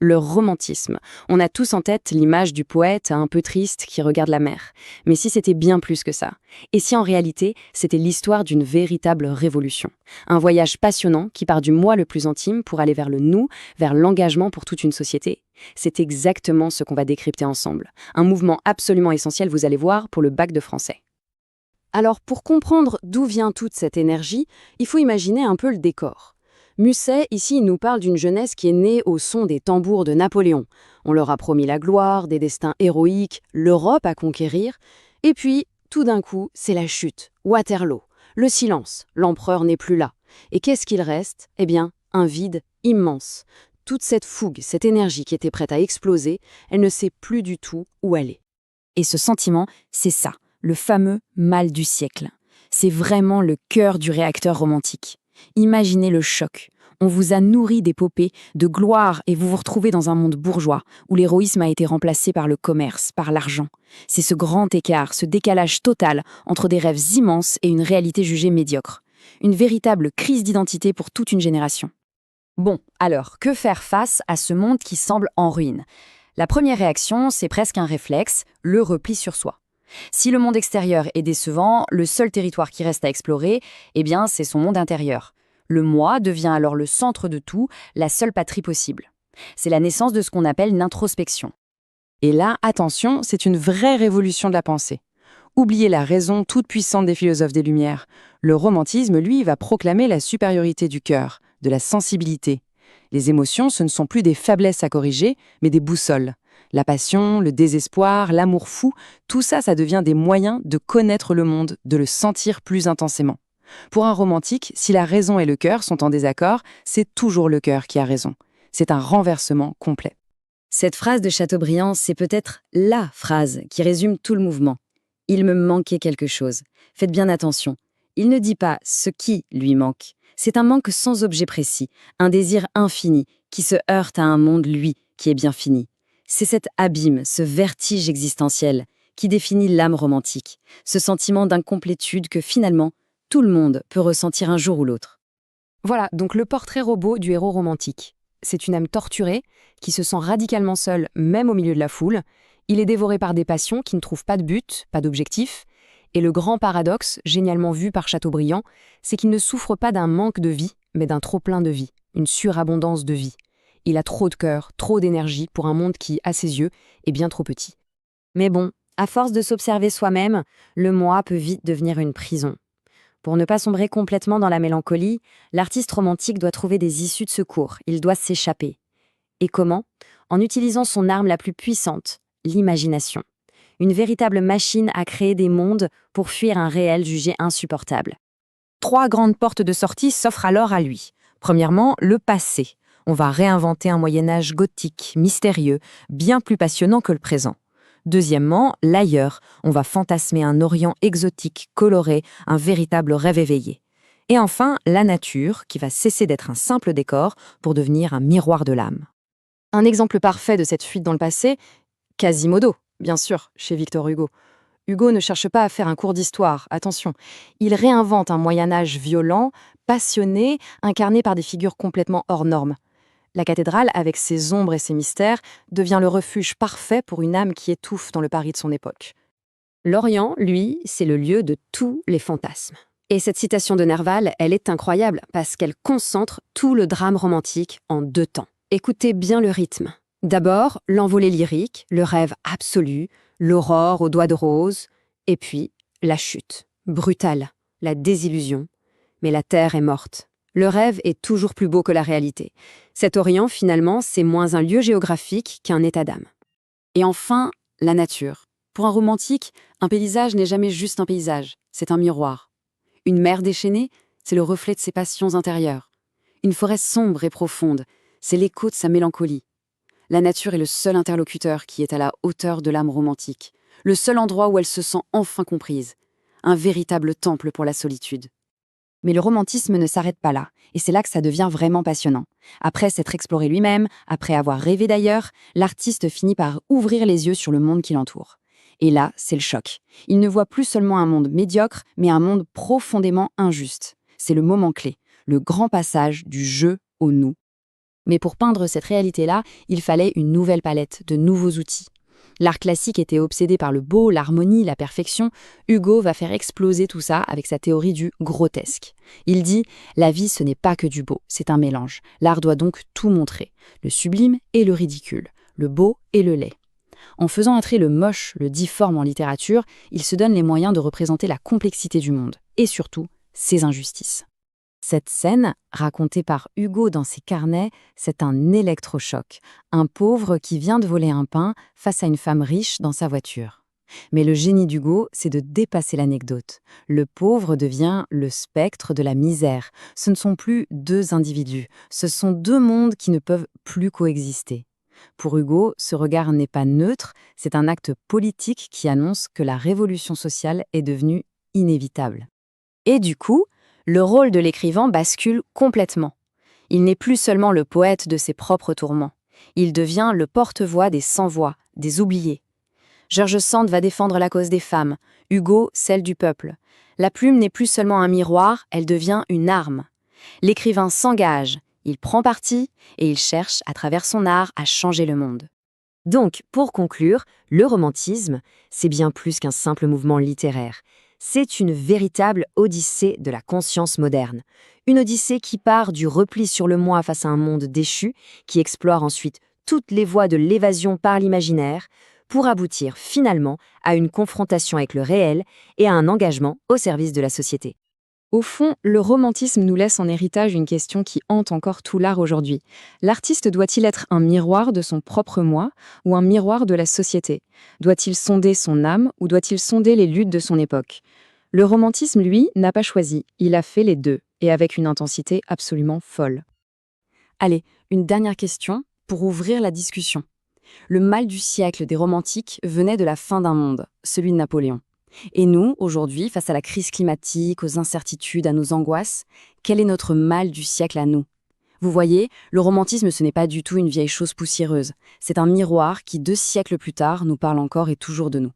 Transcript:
Le romantisme. On a tous en tête l'image du poète un peu triste qui regarde la mer. Mais si c'était bien plus que ça? Et si en réalité, c'était l'histoire d'une véritable révolution? Un voyage passionnant qui part du moi le plus intime pour aller vers le nous, vers l'engagement pour toute une société? C'est exactement ce qu'on va décrypter ensemble. Un mouvement absolument essentiel, vous allez voir, pour le bac de français. Alors, pour comprendre d'où vient toute cette énergie, il faut imaginer un peu le décor. Musset, ici, il nous parle d'une jeunesse qui est née au son des tambours de Napoléon. On leur a promis la gloire, des destins héroïques, l'Europe à conquérir. Et puis, tout d'un coup, c'est la chute, Waterloo, le silence, l'empereur n'est plus là. Et qu'est-ce qu'il reste? Eh bien, un vide immense. Toute cette fougue, cette énergie qui était prête à exploser, elle ne sait plus du tout où elle est. Et ce sentiment, c'est ça, le fameux mal du siècle. C'est vraiment le cœur du réacteur romantique. Imaginez le choc. On vous a nourri d'épopées, de gloire, et vous vous retrouvez dans un monde bourgeois, où l'héroïsme a été remplacé par le commerce, par l'argent. C'est ce grand écart, ce décalage total entre des rêves immenses et une réalité jugée médiocre. Une véritable crise d'identité pour toute une génération. Bon, alors, que faire face à ce monde qui semble en ruine? La première réaction, c'est presque un réflexe, le repli sur soi. Si le monde extérieur est décevant, le seul territoire qui reste à explorer, eh bien, c'est son monde intérieur. Le moi devient alors le centre de tout, la seule patrie possible. C'est la naissance de ce qu'on appelle l'introspection. Et là, attention, c'est une vraie révolution de la pensée. Oubliez la raison toute puissante des philosophes des Lumières. Le romantisme, lui, va proclamer la supériorité du cœur, de la sensibilité. Les émotions, ce ne sont plus des faiblesses à corriger, mais des boussoles. La passion, le désespoir, l'amour fou, tout ça, ça devient des moyens de connaître le monde, de le sentir plus intensément. Pour un romantique, si la raison et le cœur sont en désaccord, c'est toujours le cœur qui a raison. C'est un renversement complet. Cette phrase de Chateaubriand, c'est peut-être LA phrase qui résume tout le mouvement. Il me manquait quelque chose. Faites bien attention. Il ne dit pas ce qui lui manque. C'est un manque sans objet précis, un désir infini qui se heurte à un monde, lui, qui est bien fini. C'est cet abîme, ce vertige existentiel qui définit l'âme romantique, ce sentiment d'incomplétude que finalement, tout le monde peut ressentir un jour ou l'autre. Voilà, donc le portrait robot du héros romantique. C'est une âme torturée, qui se sent radicalement seule, même au milieu de la foule. Il est dévoré par des passions qui ne trouvent pas de but, pas d'objectif. Et le grand paradoxe, génialement vu par Chateaubriand, c'est qu'il ne souffre pas d'un manque de vie, mais d'un trop-plein de vie, une surabondance de vie. Il a trop de cœur, trop d'énergie pour un monde qui, à ses yeux, est bien trop petit. Mais bon, à force de s'observer soi-même, le moi peut vite devenir une prison. Pour ne pas sombrer complètement dans la mélancolie, l'artiste romantique doit trouver des issues de secours, il doit s'échapper. Et comment? En utilisant son arme la plus puissante, l'imagination. Une véritable machine à créer des mondes pour fuir un réel jugé insupportable. 3 grandes portes de sortie s'offrent alors à lui. Premièrement, le passé. On va réinventer un Moyen-Âge gothique, mystérieux, bien plus passionnant que le présent. Deuxièmement, l'ailleurs. On va fantasmer un Orient exotique, coloré, un véritable rêve éveillé. Et enfin, la nature, qui va cesser d'être un simple décor pour devenir un miroir de l'âme. Un exemple parfait de cette fuite dans le passé, Quasimodo, bien sûr, chez Victor Hugo. Hugo ne cherche pas à faire un cours d'histoire, attention. Il réinvente un Moyen-Âge violent, passionné, incarné par des figures complètement hors normes. La cathédrale, avec ses ombres et ses mystères, devient le refuge parfait pour une âme qui étouffe dans le Paris de son époque. L'Orient, lui, c'est le lieu de tous les fantasmes. Et cette citation de Nerval, elle est incroyable parce qu'elle concentre tout le drame romantique en 2 temps. Écoutez bien le rythme. D'abord, l'envolée lyrique, le rêve absolu, l'aurore aux doigts de rose, et puis la chute, brutale, la désillusion. Mais la terre est morte. Le rêve est toujours plus beau que la réalité. Cet Orient, finalement, c'est moins un lieu géographique qu'un état d'âme. Et enfin, la nature. Pour un romantique, un paysage n'est jamais juste un paysage, c'est un miroir. Une mer déchaînée, c'est le reflet de ses passions intérieures. Une forêt sombre et profonde, c'est l'écho de sa mélancolie. La nature est le seul interlocuteur qui est à la hauteur de l'âme romantique, le seul endroit où elle se sent enfin comprise. Un véritable temple pour la solitude. Mais le romantisme ne s'arrête pas là, et c'est là que ça devient vraiment passionnant. Après s'être exploré lui-même, après avoir rêvé d'ailleurs, l'artiste finit par ouvrir les yeux sur le monde qui l'entoure. Et là, c'est le choc. Il ne voit plus seulement un monde médiocre, mais un monde profondément injuste. C'est le moment clé, le grand passage du je au nous. Mais pour peindre cette réalité-là, il fallait une nouvelle palette, de nouveaux outils. L'art classique était obsédé par le beau, l'harmonie, la perfection. Hugo va faire exploser tout ça avec sa théorie du grotesque. Il dit « La vie, ce n'est pas que du beau, c'est un mélange. L'art doit donc tout montrer, le sublime et le ridicule, le beau et le laid. » En faisant entrer le moche, le difforme en littérature, il se donne les moyens de représenter la complexité du monde, et surtout, ses injustices. Cette scène, racontée par Hugo dans ses carnets, c'est un électrochoc. Un pauvre qui vient de voler un pain face à une femme riche dans sa voiture. Mais le génie d'Hugo, c'est de dépasser l'anecdote. Le pauvre devient le spectre de la misère. Ce ne sont plus deux individus, ce sont deux mondes qui ne peuvent plus coexister. Pour Hugo, ce regard n'est pas neutre, c'est un acte politique qui annonce que la révolution sociale est devenue inévitable. Et du coup, le rôle de l'écrivain bascule complètement. Il n'est plus seulement le poète de ses propres tourments. Il devient le porte-voix des sans-voix, des oubliés. George Sand va défendre la cause des femmes, Hugo celle du peuple. La plume n'est plus seulement un miroir, elle devient une arme. L'écrivain s'engage, il prend parti et il cherche, à travers son art, à changer le monde. Donc, pour conclure, le romantisme, c'est bien plus qu'un simple mouvement littéraire. C'est une véritable odyssée de la conscience moderne. Une odyssée qui part du repli sur le moi face à un monde déchu, qui explore ensuite toutes les voies de l'évasion par l'imaginaire, pour aboutir finalement à une confrontation avec le réel et à un engagement au service de la société. Au fond, le romantisme nous laisse en héritage une question qui hante encore tout l'art aujourd'hui. L'artiste doit-il être un miroir de son propre moi ou un miroir de la société? Doit-il sonder son âme ou doit-il sonder les luttes de son époque? Le romantisme, lui, n'a pas choisi. Il a fait les deux, et avec une intensité absolument folle. Allez, une dernière question pour ouvrir la discussion. Le mal du siècle des romantiques venait de la fin d'un monde, celui de Napoléon. Et nous, aujourd'hui, face à la crise climatique, aux incertitudes, à nos angoisses, quel est notre mal du siècle à nous? Vous voyez, le romantisme, ce n'est pas du tout une vieille chose poussiéreuse. C'est un miroir qui, 2 siècles plus tard, nous parle encore et toujours de nous.